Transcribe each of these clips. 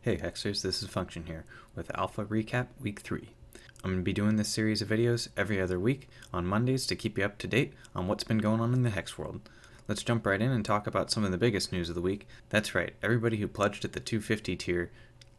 Hey Hexers, this is Function here with Alpha Recap Week 3. I'm going to be doing this series of videos every other week on Mondays to keep you up to date on what's been going on in the Hex world. Let's jump right in and talk about some of the biggest news of the week. That's right, everybody who pledged at the 250 tier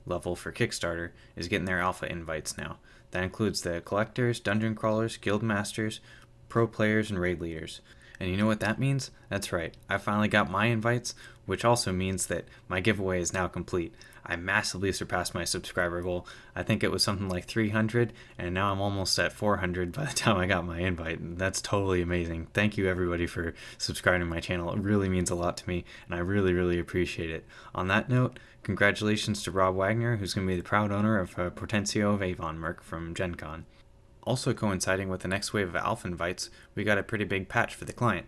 level for Kickstarter is getting their Alpha invites now. That includes the collectors, dungeon crawlers, guild masters, pro players, and raid leaders. And you know what that means? That's right, I finally got my invites, which also means that my giveaway is now complete. I massively surpassed my subscriber goal. I think it was something like 300, and now I'm almost at 400 by the time I got my invite. That's totally amazing. Thank you everybody for subscribing to my channel. It really means a lot to me, and I really appreciate it. On that note, congratulations to Rob Wagner, who's going to be the proud owner of Portentio of Avon merc from Gen Con. Also coinciding with the next wave of Alpha invites, we got a pretty big patch for the client.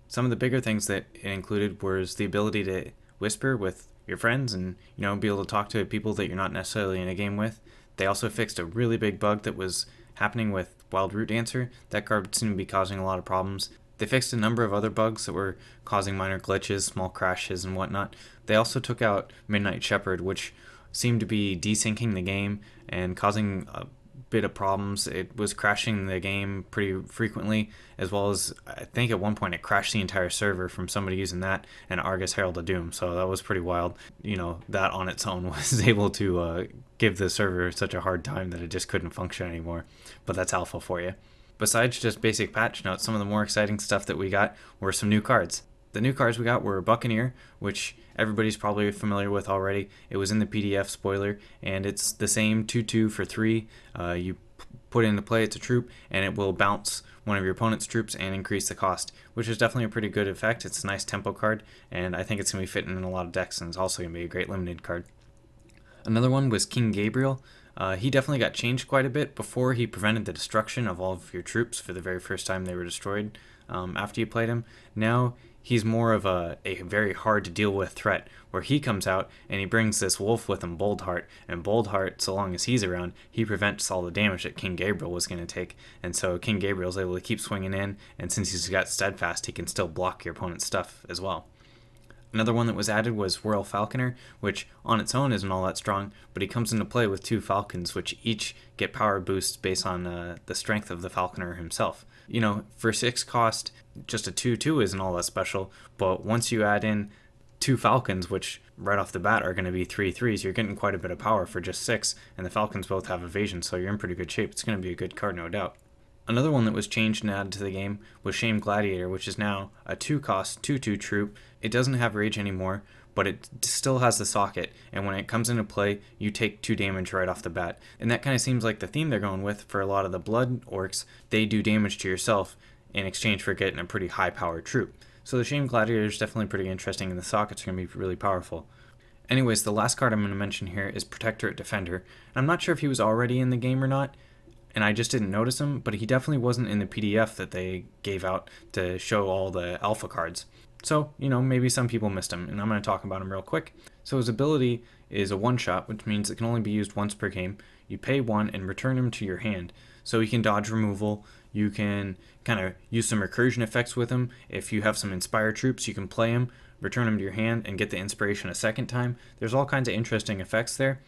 Some of the bigger things that it included was the ability to whisper with your friends and be able to talk to people that you're not necessarily in a game with. They also fixed a really big bug that was happening with Wild Root Dancer. That card seemed to be causing a lot of problems. They fixed a number of other bugs that were causing minor glitches, small crashes, and whatnot. They also took out Midnight Shepherd, which seemed to be desyncing the game and causing a bit of problems. It was crashing the game pretty frequently, as well as I think at one point it crashed the entire server from somebody using that and Argus Herald of Doom. So that was pretty wild. That on its own was able to give the server such a hard time that it just couldn't function anymore. But that's alpha for you. Besides just basic patch notes, some of the more exciting stuff that we got were some new cards. The new cards we got were Buccaneer, which everybody's probably familiar with already. It was in the PDF spoiler, and it's the same 2/2 for 3. You put it into play, it's a troop, and it will bounce one of your opponent's troops and increase the cost, which is definitely a pretty good effect. It's a nice tempo card, and I think it's going to be fitting in a lot of decks, and it's also going to be a great limited card. Another one was King Gabriel. He definitely got changed quite a bit. Before, he prevented the destruction of all of your troops for the very first time they were destroyed after you played him. Now he's more of a very hard to deal with threat, where he comes out and he brings this wolf with him, Boldheart, and Boldheart, so long as he's around, he prevents all the damage that King Gabriel was going to take, and so King Gabriel's able to keep swinging in, and since he's got Steadfast, he can still block your opponent's stuff as well. Another one that was added was Royal Falconer, which on its own isn't all that strong, but he comes into play with 2 Falcons, which each get power boosts based on the strength of the Falconer himself. For 6 cost, just a 2/2 isn't all that special, but once you add in 2 Falcons, which right off the bat are going to be 3/3s, you're getting quite a bit of power for just 6, and the Falcons both have evasion, so you're in pretty good shape. It's going to be a good card, no doubt. Another one that was changed and added to the game was Shame Gladiator, which is now a 2-cost 2/2 troop. It doesn't have rage anymore, but it still has the socket, and when it comes into play, you take 2 damage right off the bat. And that kind of seems like the theme they're going with for a lot of the Blood Orcs. They do damage to yourself in exchange for getting a pretty high-powered troop. So the Shame Gladiator is definitely pretty interesting, and the sockets are going to be really powerful. Anyways, the last card I'm going to mention here is Protectorate Defender. And I'm not sure if he was already in the game or not, and I just didn't notice him, but he definitely wasn't in the PDF that they gave out to show all the alpha cards. So, maybe some people missed him, and I'm going to talk about him real quick. So his ability is a one-shot, which means it can only be used once per game. You pay 1 and return him to your hand. So you can dodge removal, you can kind of use some recursion effects with him. If you have some Inspire troops, you can play him, return him to your hand, and get the inspiration a second time. There's all kinds of interesting effects there.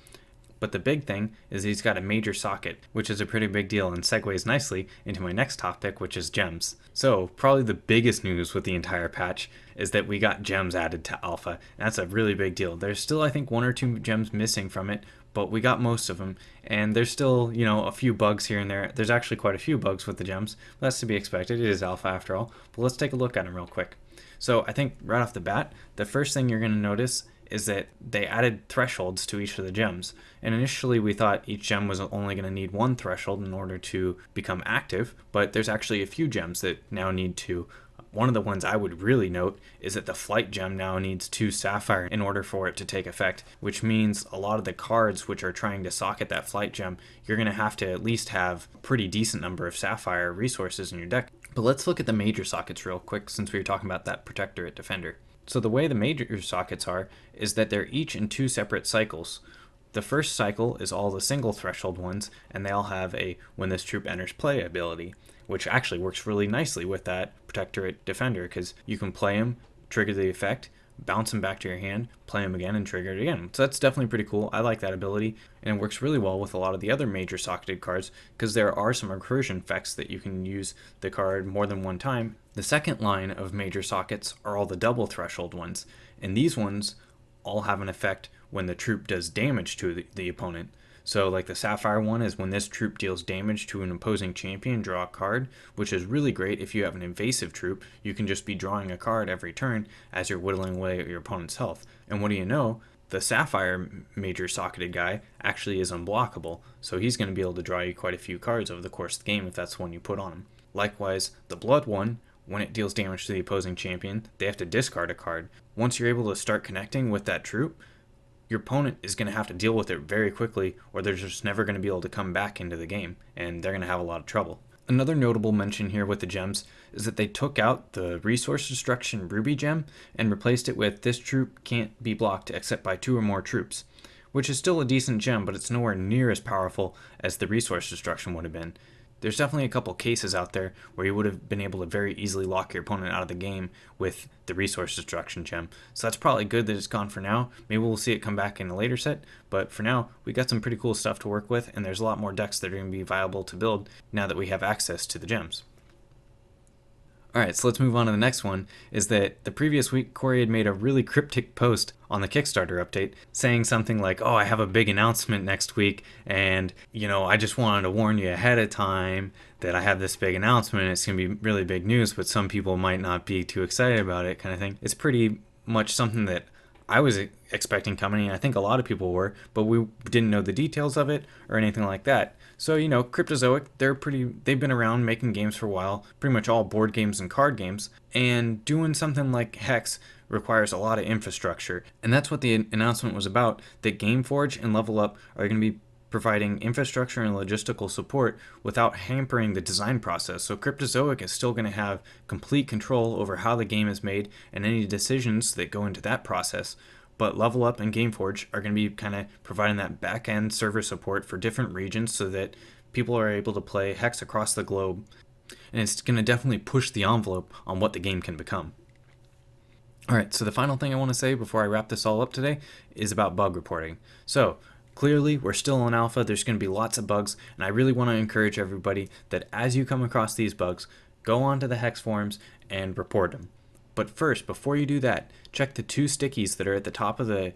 But the big thing is he's got a major socket, which is a pretty big deal and segues nicely into my next topic, which is gems. So probably the biggest news with the entire patch is that we got gems added to Alpha. And that's a really big deal. There's still, I think, 1 or 2 gems missing from it, but we got most of them. And there's still, a few bugs here and there. There's actually quite a few bugs with the gems. That's to be expected. It is Alpha after all. But let's take a look at them real quick. So I think right off the bat, the first thing you're going to notice is that they added thresholds to each of the gems. And initially we thought each gem was only going to need 1 threshold in order to become active, but there's actually a few gems that now need 2. One of the ones I would really note is that the Flight gem now needs 2 Sapphire in order for it to take effect, which means a lot of the cards which are trying to socket that Flight gem, you're going to have to at least have a pretty decent number of Sapphire resources in your deck. But let's look at the major sockets real quick since we were talking about that Protectorate Defender. So the way the major sockets are is that they're each in 2 separate cycles. The first cycle is all the single threshold ones, and they all have a when this troop enters play ability, which actually works really nicely with that Protectorate Defender because you can play him, trigger the effect, bounce them back to your hand, play them again, and trigger it again. So that's definitely pretty cool. I like that ability, and it works really well with a lot of the other major socketed cards because there are some recursion effects that you can use the card more than one time. The second line of major sockets are all the double threshold ones, and these ones all have an effect when the troop does damage to the opponent. So like the Sapphire one is when this troop deals damage to an opposing champion, draw a card, which is really great if you have an invasive troop. You can just be drawing a card every turn as you're whittling away at your opponent's health. And what do you know? The Sapphire major socketed guy actually is unblockable, so he's going to be able to draw you quite a few cards over the course of the game if that's one you put on him. Likewise, the Blood one, when it deals damage to the opposing champion, they have to discard a card. Once you're able to start connecting with that troop, your opponent is going to have to deal with it very quickly, or they're just never going to be able to come back into the game, and they're going to have a lot of trouble. Another notable mention here with the gems is that they took out the Resource Destruction Ruby gem and replaced it with this troop can't be blocked except by 2 or more troops, which is still a decent gem, but it's nowhere near as powerful as the Resource Destruction would have been. There's definitely a couple cases out there where you would have been able to very easily lock your opponent out of the game with the Resource Destruction gem. So that's probably good that it's gone for now. Maybe we'll see it come back in a later set, but for now, we got some pretty cool stuff to work with, and there's a lot more decks that are going to be viable to build now that we have access to the gems. Alright, so let's move on to the next one, is that the previous week Corey had made a really cryptic post on the Kickstarter update saying something like, oh, I have a big announcement next week, and, I just wanted to warn you ahead of time that I have this big announcement, and it's going to be really big news, but some people might not be too excited about it, kind of thing. It's pretty much something that I was expecting coming, and I think a lot of people were, but we didn't know the details of it or anything like that. So, Cryptozoic, they've been around making games for a while, pretty much all board games and card games, and doing something like Hex requires a lot of infrastructure. And that's what the announcement was about, that Gameforge and Level Up are going to be providing infrastructure and logistical support without hampering the design process. So Cryptozoic is still going to have complete control over how the game is made and any decisions that go into that process. But Level Up and Gameforge are going to be kind of providing that back-end server support for different regions so that people are able to play Hex across the globe. And it's going to definitely push the envelope on what the game can become. Alright, so the final thing I want to say before I wrap this all up today is about bug reporting. So, clearly, we're still in alpha, there's going to be lots of bugs, and I really want to encourage everybody that as you come across these bugs, go onto the Hex forums and report them. But first, before you do that, check the 2 stickies that are at the top of the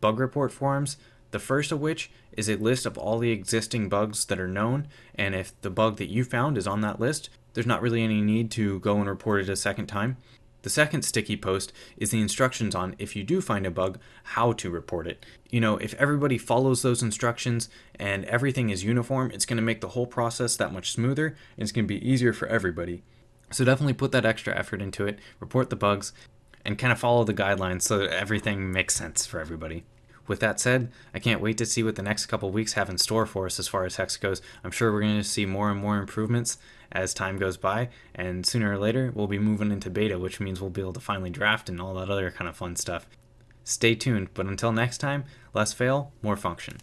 bug report forums. The first of which is a list of all the existing bugs that are known, and if the bug that you found is on that list, there's not really any need to go and report it a second time. The second sticky post is the instructions on, if you do find a bug, how to report it. If everybody follows those instructions and everything is uniform, it's going to make the whole process that much smoother, and it's going to be easier for everybody. So definitely put that extra effort into it, report the bugs, and kind of follow the guidelines so that everything makes sense for everybody. With that said, I can't wait to see what the next couple weeks have in store for us as far as Hex goes. I'm sure we're going to see more and more improvements as time goes by, and sooner or later we'll be moving into beta, which means we'll be able to finally draft and all that other kind of fun stuff. Stay tuned, but until next time, less fail, more function.